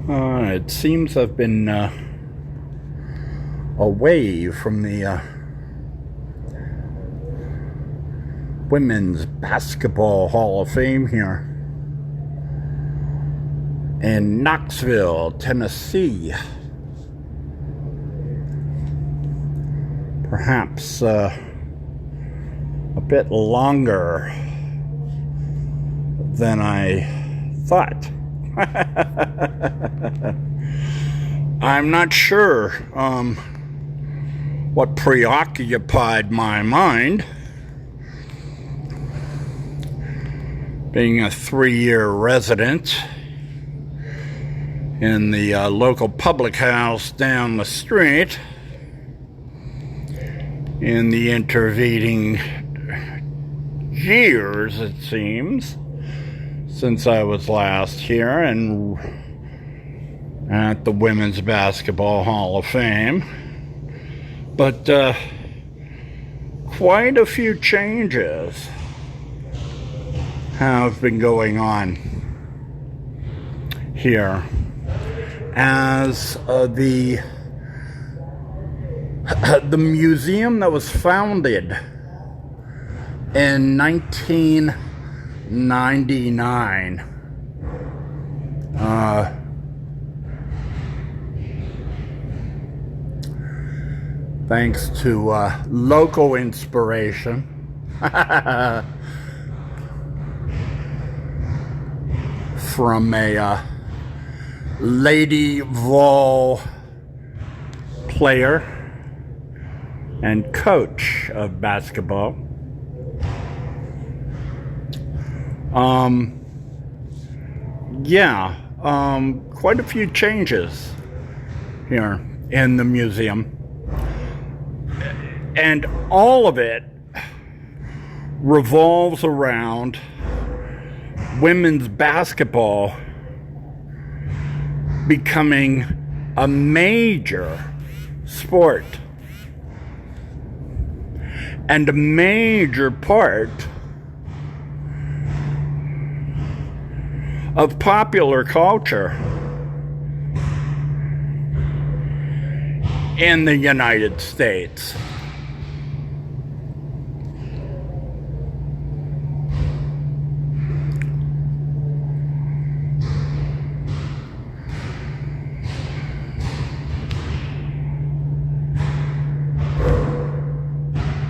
It seems I've been away from the Women's Basketball Hall of Fame here in Knoxville, Tennessee. Perhaps a bit longer than I thought. I'm not sure what preoccupied my mind. Being a 3-year resident in the local public house down the street, in the intervening years, it seems, since I was last here and at the Women's Basketball Hall of Fame. But quite a few changes have been going on here as the museum that was founded in 1999 thanks to local inspiration from a lady vol player and coach of basketball. Quite a few changes here in the museum. And all of it revolves around women's basketball becoming a major sport and a major part of popular culture in the United States.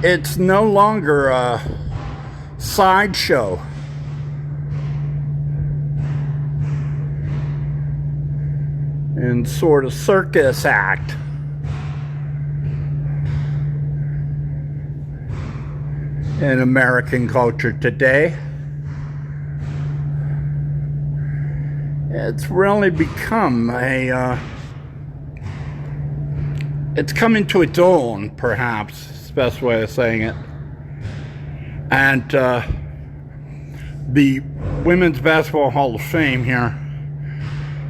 It's no longer a sideshow. And sort of circus act. In American culture today. It's really become it's come into its own, perhaps. Best way of saying it. And the Women's Basketball Hall of Fame here,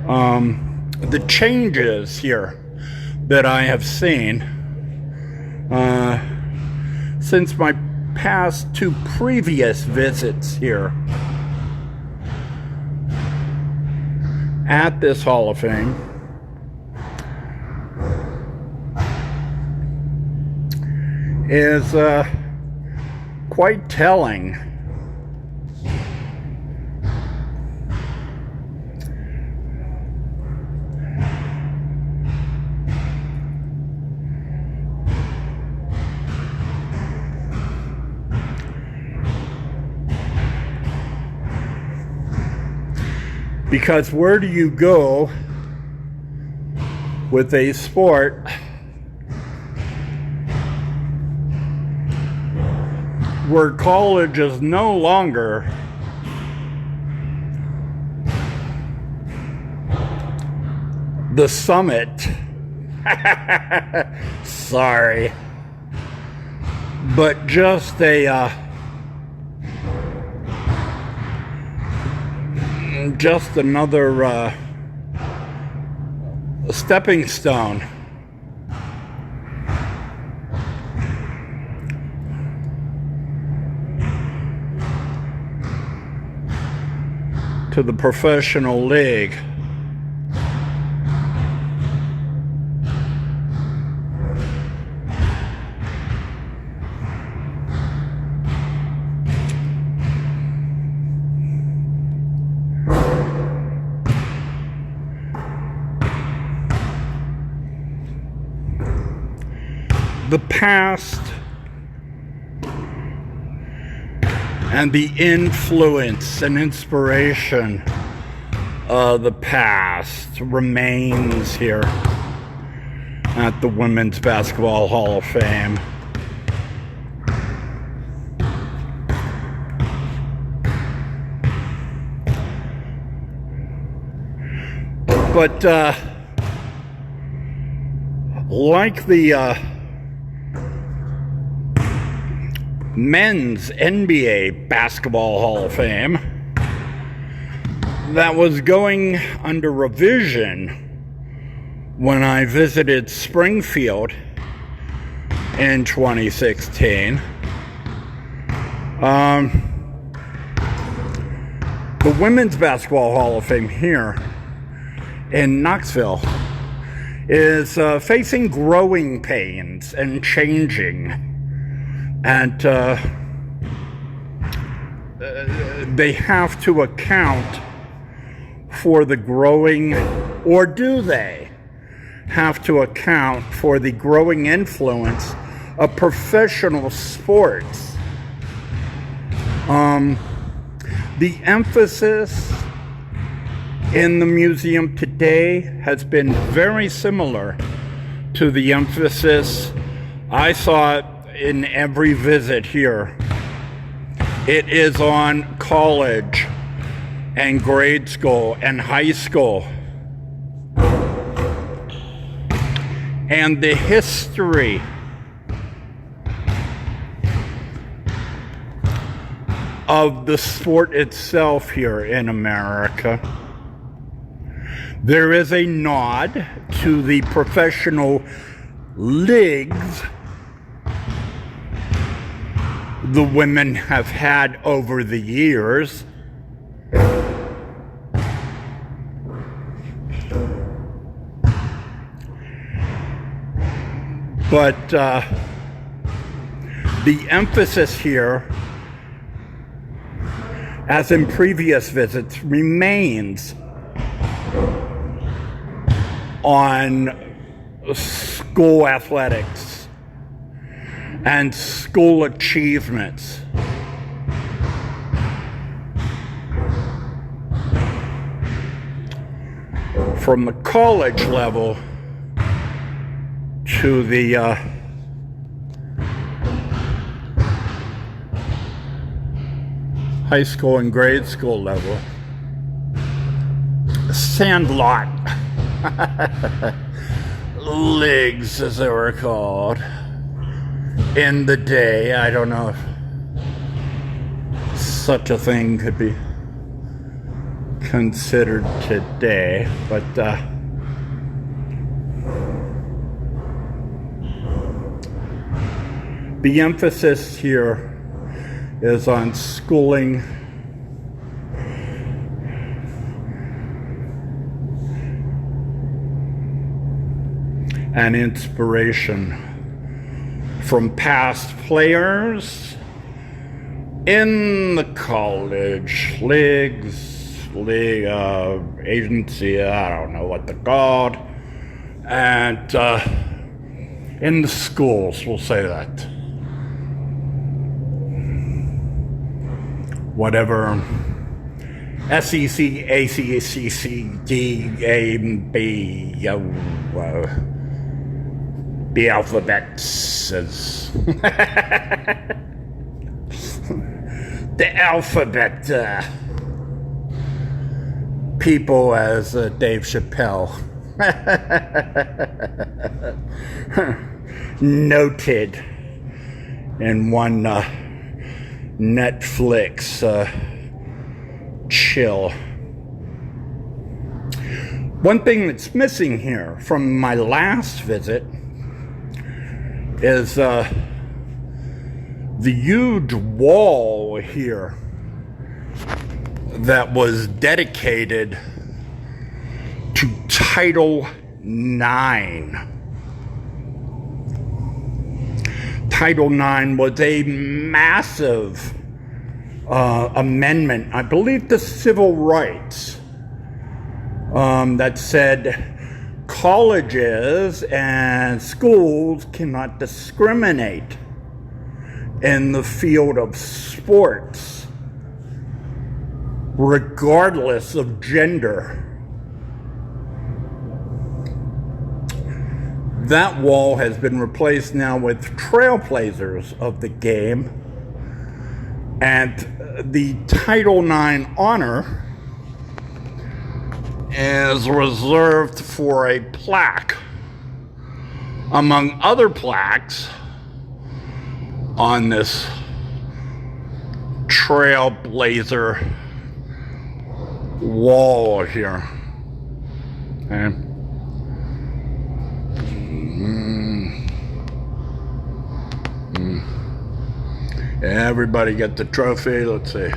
the changes here that I have seen since my past 2 previous visits here at this Hall of Fame is quite telling. Because where do you go with a sport where college is no longer the summit? Sorry. But just another stepping stone to the professional league. the past and the influence and inspiration of the past remains here at the Women's Basketball Hall of Fame. But like the Men's NBA Basketball Hall of Fame that was going under revision when I visited Springfield in 2016. The Women's Basketball Hall of Fame here in Knoxville is facing growing pains and changing. And they have to account for the growing, or do they have to account for the growing influence of professional sports? The emphasis in the museum today has been very similar to the emphasis I saw in every visit here. It is on college and grade school and high school, and the history of the sport itself here in America. There is a nod to the professional leagues the women have had over the years. But the emphasis here, as in previous visits, remains on school athletics and school achievements. From the college level to the high school and grade school level. Sandlot leagues, as they were called in the day. I don't know if such a thing could be considered today, but the emphasis here is on schooling and inspiration from past players in the college leagues, agency, I don't know what they're called, and in the schools, we'll say that. Whatever SEC, ACC, D, A, B, the alphabet says. The alphabet people, as Dave Chappelle noted in one Netflix chill. One thing that's missing here from my last visit is the huge wall here that was dedicated to Title IX. Title IX was a massive amendment, I believe, to civil rights that said colleges and schools cannot discriminate in the field of sports, regardless of gender. That wall has been replaced now with trailblazers of the game, and the Title IX honor is reserved for a plaque, among other plaques, on this trailblazer wall here. Okay. Everybody get the trophy. Let's see.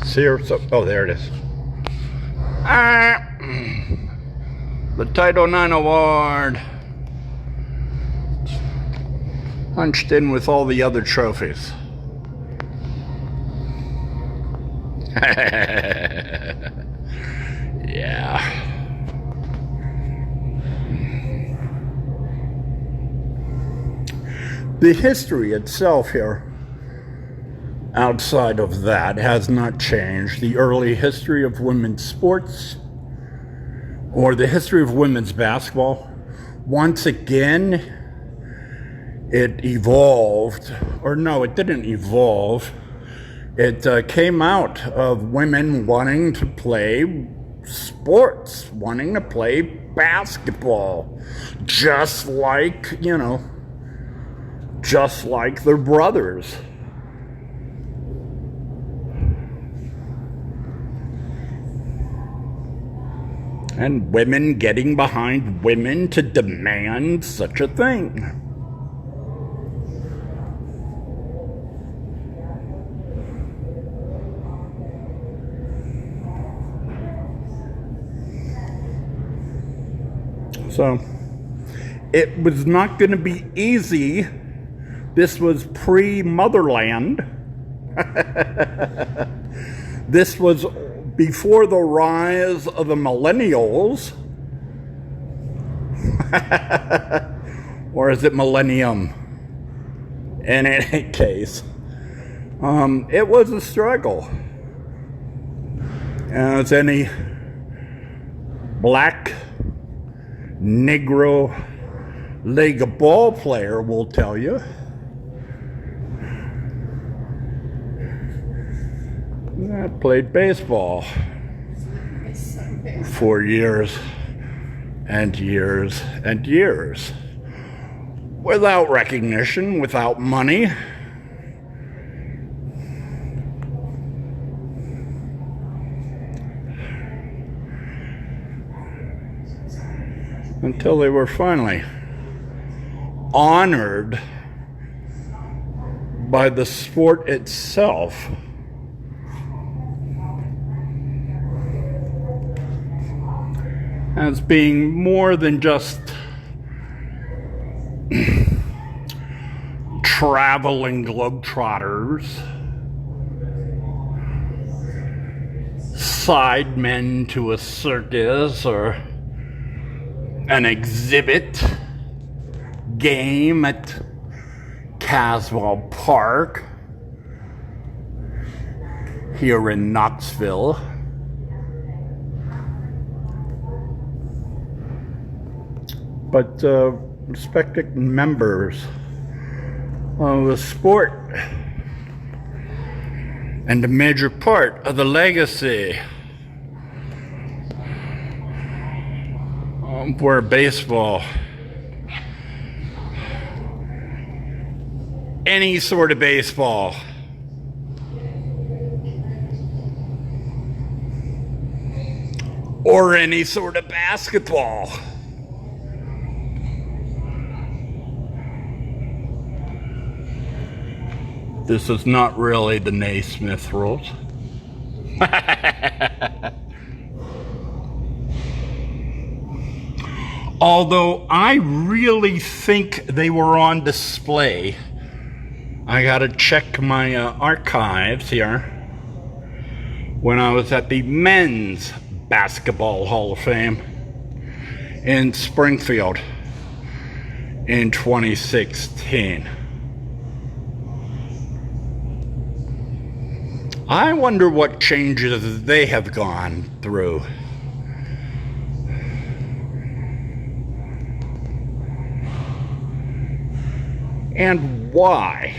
See her? Oh, there it is. The Title IX award. Hunched in with all the other trophies. Yeah. The history itself here, outside of that, has not changed. The early history of women's sports, or the history of women's basketball, once again, it evolved, or no, it didn't evolve. It came out of women wanting to play sports, wanting to play basketball, just like, just like their brothers. And women getting behind women to demand such a thing. So, it was not going to be easy. This was pre-motherland. This was before the rise of the millennials. Or is it millennium? In any case, it was a struggle. As any black Negro league ball player will tell you, I played baseball for years and years and years, without recognition, without money. Until they were finally honored by the sport itself. As being more than just traveling globetrotters, sidemen to a circus or an exhibit game at Caswell Park here in Knoxville. But respected members of the sport and a major part of the legacy for baseball, any sort of baseball, or any sort of basketball. This is not really the Naismith rules. Although I really think they were on display. I gotta check my archives here. when I was at the Men's Basketball Hall of Fame in Springfield in 2016. I wonder what changes they have gone through. And why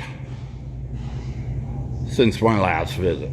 since my last visit.